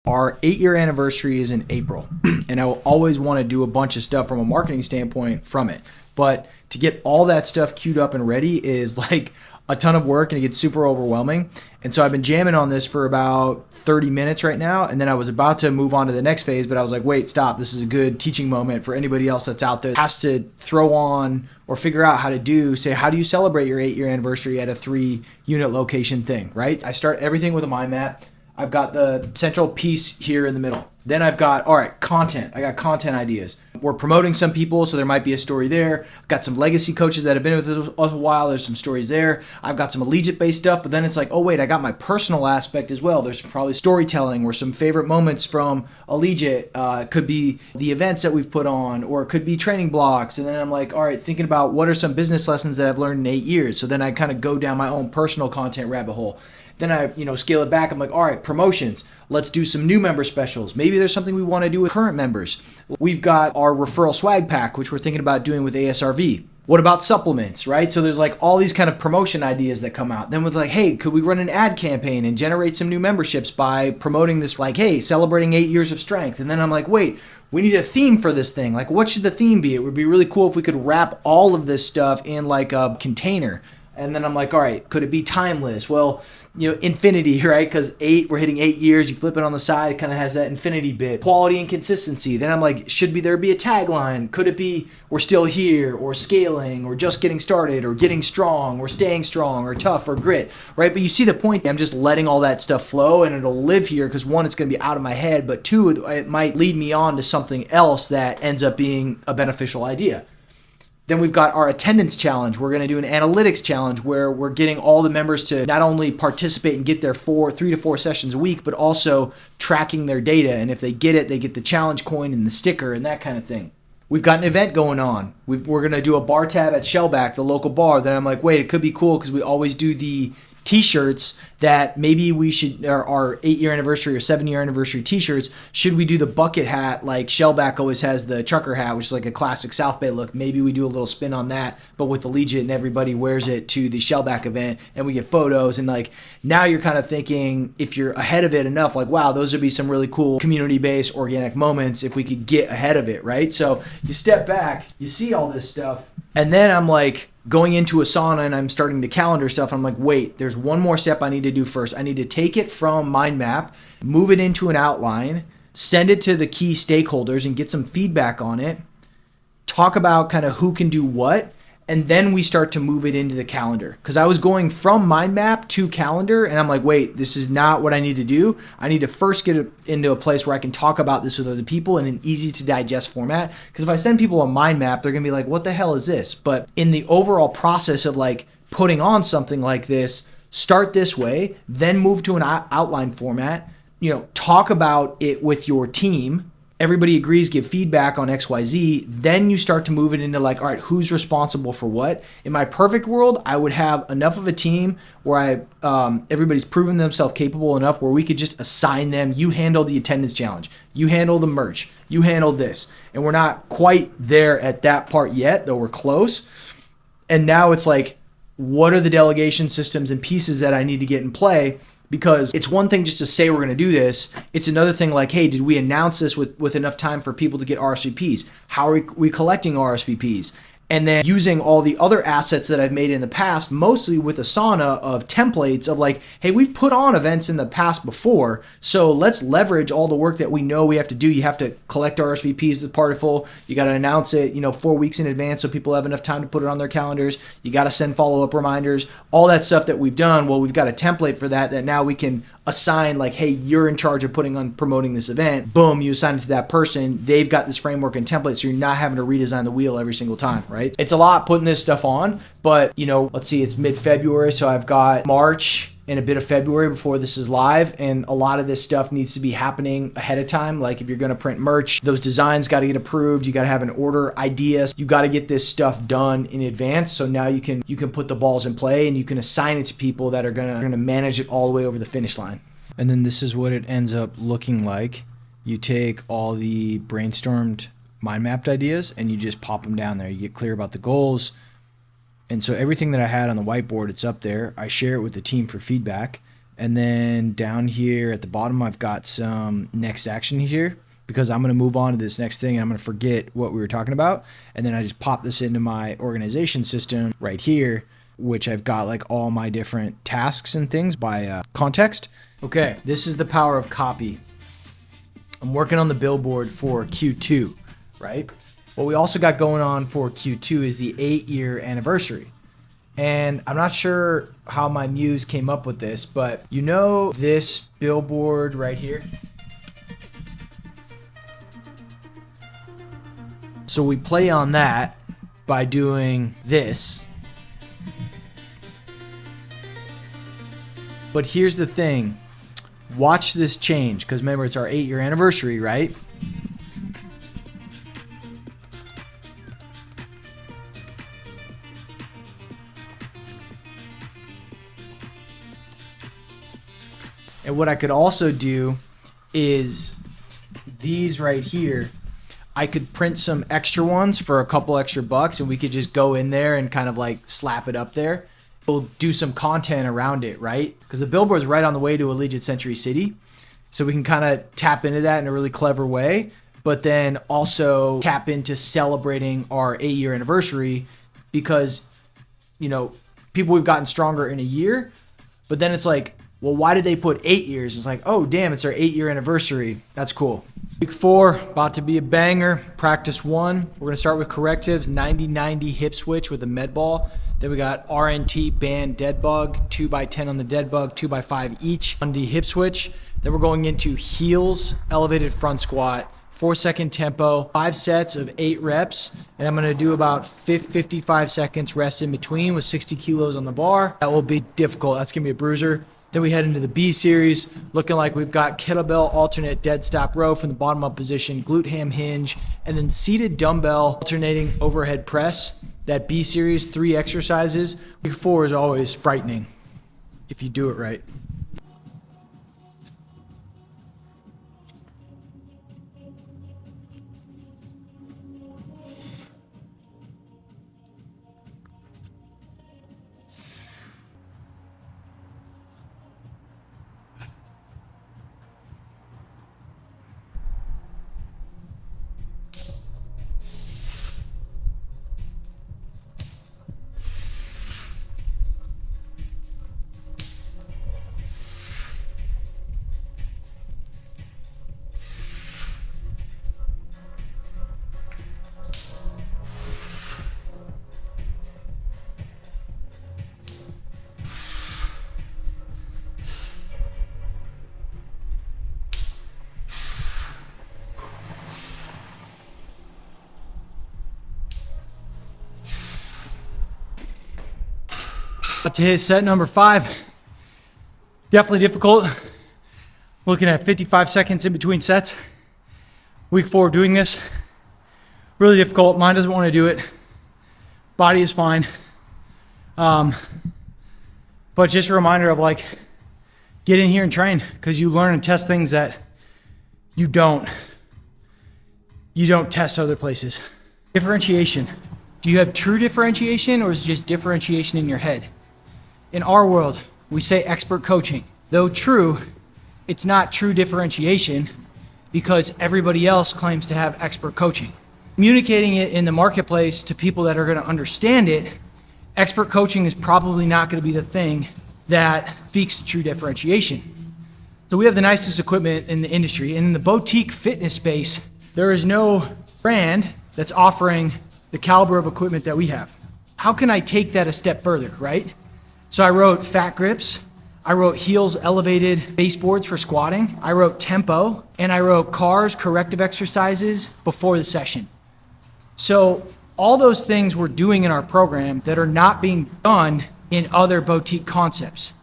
Our 8-year anniversary is in April, and I will always want to do a bunch of stuff from a marketing standpoint from it. But to get all that stuff queued up and ready is like a ton of work, and it gets super overwhelming. And so I've been jamming on this for about 30 minutes right now, and then I was about to move on to the next phase, but I was like, wait, stop. This is a good teaching moment for anybody else that's out there that has to throw on or figure out how to do, say, how do you celebrate your 8-year anniversary at a 3-unit location thing, right? I start everything with a mind map. I've got the central piece here in the middle. Then I've got, all right, content. I got content ideas. We're promoting some people, so there might be a story there. I've got some legacy coaches that have been with us a while. There's some stories there. I've got some Allegiate-based stuff, but then it's like, oh, wait, I got my personal aspect as well. There's probably storytelling or some favorite moments from Allegiate. It could be the events that we've put on, or it could be training blocks. And then I'm like, all right, thinking about what are some business lessons that I've learned in 8 years. So then I kind of go down my own personal content rabbit hole. Then I, scale it back. I'm like, all right, promotions. Let's do some new member specials. Maybe there's something we want to do with current members. We've got our referral swag pack, which we're thinking about doing with ASRV. What about supplements, right? So there's like all these kind of promotion ideas that come out. Then with like, hey, could we run an ad campaign and generate some new memberships by promoting this, like, hey, celebrating 8 years of strength. And then I'm like, wait, we need a theme for this thing. Like, what should the theme be? It would be really cool if we could wrap all of this stuff in like a container. And then I'm like, all right, could it be timeless? Well, infinity, right? Because we're hitting 8 years. You flip it on the side, it kind of has that infinity bit. Quality and consistency. Then I'm like, there be a tagline? Could it be we're still here, or scaling, or just getting started, or getting strong, or staying strong, or tough, or grit, right? But you see the point. I'm just letting all that stuff flow, and it'll live here because one, it's going to be out of my head, but two, it might lead me on to something else that ends up being a beneficial idea. Then we've got our attendance challenge. We're going to do an analytics challenge where we're getting all the members to not only participate and get their 3 to 4 sessions a week, but also tracking their data. And if they get it, they get the challenge coin and the sticker and that kind of thing. We've got an event going on. We're going to do a bar tab at Shellback, the local bar. Then I'm like, wait, it could be cool because we always do the t-shirts that maybe we should, our 8-year anniversary or 7-year anniversary t-shirts, should we do the bucket hat like Shellback always has the trucker hat, which is like a classic South Bay look. Maybe we do a little spin on that, but with Allegiate, and everybody wears it to the Shellback event and we get photos. And like, now you're kind of thinking, if you're ahead of it enough, like, wow, those would be some really cool community-based organic moments if we could get ahead of it, right? So you step back, you see all this stuff, and then I'm like, going into Asana and I'm starting to calendar stuff. I'm like, wait, there's one more step I need to do first. I need to take it from mind map, move it into an outline, send it to the key stakeholders and get some feedback on it, talk about kind of who can do what, and then we start to move it into the calendar. Because I was going from mind map to calendar, and I'm like, wait, this is not what I need to do. I need to first get it into a place where I can talk about this with other people in an easy to digest format. Because if I send people a mind map, they're going to be like, what the hell is this? But in the overall process of like putting on something like this, start this way, then move to an outline format, talk about it with your team. Everybody agrees, give feedback on XYZ, then you start to move it into like, all right, who's responsible for what? In my perfect world, I would have enough of a team where everybody's proven themselves capable enough where we could just assign them, you handle the attendance challenge, you handle the merch, you handle this. And we're not quite there at that part yet, though we're close. And now it's like, what are the delegation systems and pieces that I need to get in play? Because it's one thing just to say we're going to do this. It's another thing like, hey, did we announce this with enough time for people to get RSVPs? How are we collecting RSVPs? And then using all the other assets that I've made in the past, mostly with Asana, of templates of like, hey, we've put on events in the past before, so let's leverage all the work that we know we have to do. You have to collect RSVPs with Partiful. You got to announce it, 4 weeks in advance so people have enough time to put it on their calendars. You got to send follow-up reminders, all that stuff that we've done. Well, we've got a template for that now we can assign like, hey, you're in charge of promoting this event. Boom, you assign it to that person. They've got this framework and template, so you're not having to redesign the wheel every single time, right? It's a lot putting this stuff on, but let's see, it's mid-February, so I've got March and a bit of February before this is live, and a lot of this stuff needs to be happening ahead of time. Like if you're going to print merch, those designs got to get approved. You got to have an order idea. You got to get this stuff done in advance, so now you can put the balls in play and you can assign it to people that are going to manage it all the way over the finish line. And then this is what it ends up looking like. You take all the brainstormed mind mapped ideas and you just pop them down there. You get clear about the goals. And so everything that I had on the whiteboard, it's up there. I share it with the team for feedback. And then down here at the bottom, I've got some next action here because I'm going to move on to this next thing and I'm going to forget what we were talking about. And then I just pop this into my organization system right here, which I've got like all my different tasks and things by context. Okay, this is the power of copy. I'm working on the billboard for Q2, right? What we also got going on for Q2 is the 8-year anniversary. And I'm not sure how my muse came up with this, but you know this billboard right here? So we play on that by doing this. But here's the thing. Watch this change, because remember, it's our 8-year anniversary, right? And what I could also do is these right here, I could print some extra ones for a couple extra bucks and we could just go in there and kind of like slap it up there. We'll do some content around it, right? Because the billboard's right on the way to Allegiate Century City. So we can kind of tap into that in a really clever way, but then also tap into celebrating our 8-year anniversary because, you know, people we've gotten stronger in a year, but then it's like, well, why did they put 8 years? It's like, oh, damn, it's our 8-year anniversary. That's cool. Week 4, about to be a banger. Practice 1. We're going to start with correctives, 90-90 hip switch with a med ball. Then we got RNT band dead bug, 2x10 on the dead bug, 2x5 each on the hip switch. Then we're going into heels, elevated front squat, 4-second tempo, 5 sets of 8 reps. And I'm going to do about 55 seconds rest in between with 60 kilos on the bar. That will be difficult. That's going to be a bruiser. Then we head into the B series, looking like we've got kettlebell alternate dead stop row from the bottom up position, glute ham hinge, and then seated dumbbell alternating overhead press. That B series, 3 exercises. Week 4 is always frightening if you do it right. About to hit set number 5. Definitely difficult. Looking at 55 seconds in between sets. Week 4 of doing this. Really difficult. Mind doesn't want to do it. Body is fine. But just a reminder of like, get in here and train because you learn and test things that you don't test other places. Differentiation. Do you have true differentiation or is it just differentiation in your head? In our world, we say expert coaching. Though true, it's not true differentiation because everybody else claims to have expert coaching. Communicating it in the marketplace to people that are going to understand it, expert coaching is probably not going to be the thing that speaks to true differentiation. So we have the nicest equipment in the industry. And in the boutique fitness space, there is no brand that's offering the caliber of equipment that we have. How can I take that a step further, right? So I wrote fat grips, I wrote heels elevated baseboards for squatting, I wrote tempo, and I wrote cars, corrective exercises before the session. So all those things we're doing in our program that are not being done in other boutique concepts.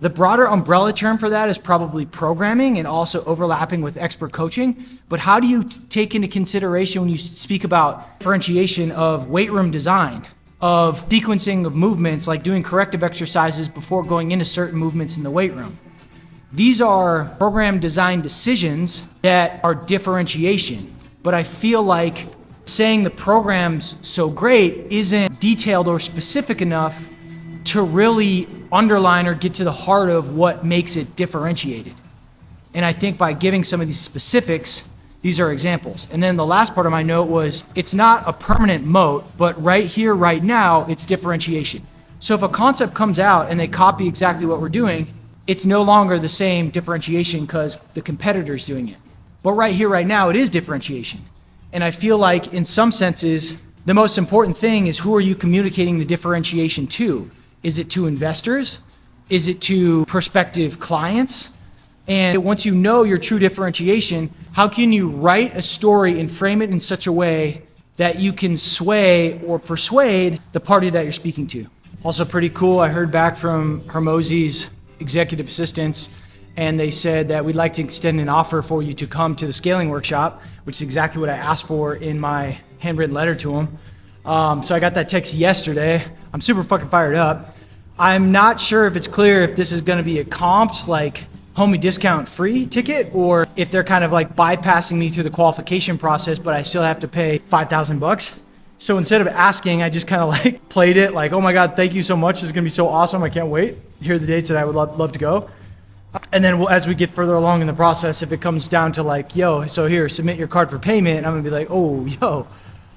The broader umbrella term for that is probably programming and also overlapping with expert coaching. But how do you take into consideration when you speak about differentiation of weight room design, of sequencing of movements, like doing corrective exercises before going into certain movements in the weight room? These are program design decisions that are differentiation. But I feel like saying the program's so great isn't detailed or specific enough to really underline or get to the heart of what makes it differentiated. And I think by giving some of these specifics, these are examples. And then the last part of my note was, it's not a permanent moat, but right here, right now, it's differentiation. So if a concept comes out and they copy exactly what we're doing, it's no longer the same differentiation because the competitor's doing it. But right here, right now, it is differentiation. And I feel like in some senses, the most important thing is, who are you communicating the differentiation to? Is it to investors? Is it to prospective clients? And once you know your true differentiation, how can you write a story and frame it in such a way that you can sway or persuade the party that you're speaking to? Also pretty cool, I heard back from Hormozi's executive assistants, and they said that we'd like to extend an offer for you to come to the scaling workshop, which is exactly what I asked for in my handwritten letter to them. So I got that text yesterday. I'm super fucking fired up. I'm not sure if it's clear if this is gonna be a comped, like homie discount free ticket, or if they're kind of like bypassing me through the qualification process, but I still have to pay $5,000. So instead of asking, I just kind of like played it like, oh my God, thank you so much. This is gonna be so awesome. I can't wait. Here are the dates that I would love to go. And then as we get further along in the process, if it comes down to like, yo, so here, submit your card for payment, I'm gonna be like, oh, yo.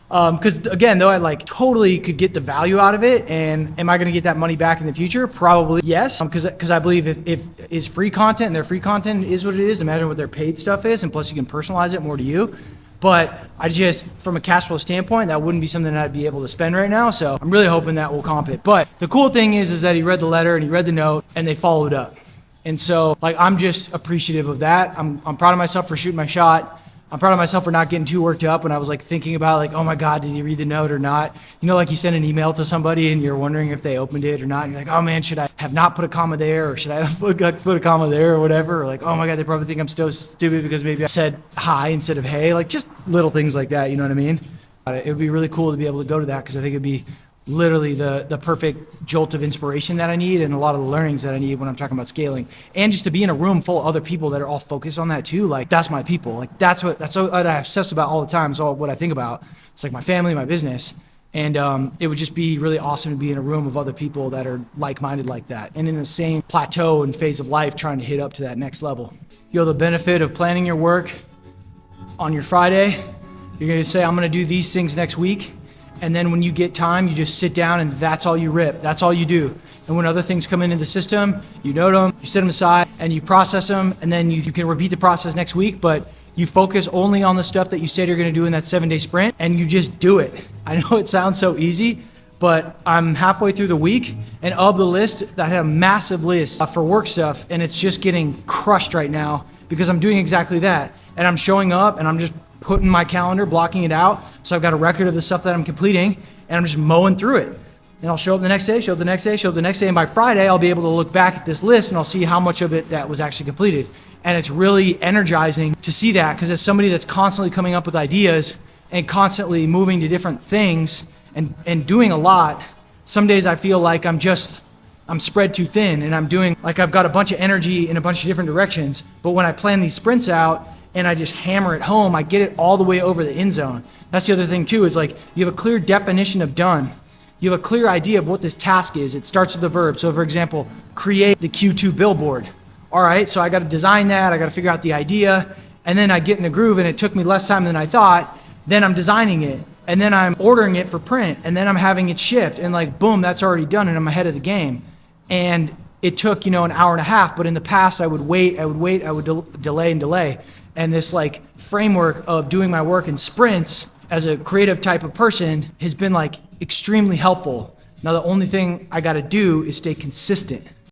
Because again, though I like totally could get the value out of it, and am I gonna get that money back in the future? Probably yes, because I believe if is free content, and their free content is what it is, imagine what their paid stuff is, and plus you can personalize it more to you. But I just, from a cash flow standpoint, that wouldn't be something that I'd be able to spend right now. So I'm really hoping that will comp it. But the cool thing is that he read the letter and he read the note and they followed up. And so like, I'm just appreciative of that. I'm proud of myself for shooting my shot. I'm proud of myself for not getting too worked up when I was like thinking about like, oh my God, did he read the note or not? You know, like you send an email to somebody and you're wondering if they opened it or not. And you're like, oh man, should I have not put a comma there? Or should I have put a comma there or whatever? Or like, oh my God, they probably think I'm so stupid because maybe I said hi instead of hey, like just little things like that. You know what I mean? It would be really cool to be able to go to that, because I think it'd be literally the perfect jolt of inspiration that I need, and a lot of the learnings that I need when I'm talking about scaling. And just to be in a room full of other people that are all focused on that too. Like that's my people. Like that's what I obsess about all the time. It's all what I think about. It's like my family, my business. And it would just be really awesome to be in a room of other people that are like-minded like that, and in the same plateau and phase of life, trying to hit up to that next level. You'll have the benefit of planning your work on your Friday. You're gonna say, I'm gonna do these things next week. And then when you get time, you just sit down and that's all you rip. That's all you do. And when other things come into the system, you note them, you set them aside, and you process them. And then you can repeat the process next week, but you focus only on the stuff that you said you're gonna do in that 7-day sprint, and you just do it. I know it sounds so easy, but I'm halfway through the week, and of the list, I have a massive list for work stuff, and it's just getting crushed right now because I'm doing exactly that. And I'm showing up and I'm just putting my calendar, blocking it out. So I've got a record of the stuff that I'm completing, and I'm just mowing through it. And I'll show up the next day, show up the next day, show up the next day. And by Friday, I'll be able to look back at this list and I'll see how much of it that was actually completed. And it's really energizing to see that, because as somebody that's constantly coming up with ideas and constantly moving to different things and doing a lot, some days I feel like I'm spread too thin, and I'm doing like I've got a bunch of energy in a bunch of different directions. But when I plan these sprints out and I just hammer it home, I get it all the way over the end zone. That's the other thing too, is like you have a clear definition of done. You have a clear idea of what this task is. It starts with a verb. So for example, create the Q2 billboard. All right, so I got to design that. I got to figure out the idea, and then I get in a groove, and it took me less time than I thought. Then I'm designing it, and then I'm ordering it for print, and then I'm having it shipped, and like, boom, that's already done, and I'm ahead of the game. And it took, an hour and a half, but in the past I would delay. And this like framework of doing my work in sprints as a creative type of person has been like extremely helpful. Now the only thing I got to do is stay consistent.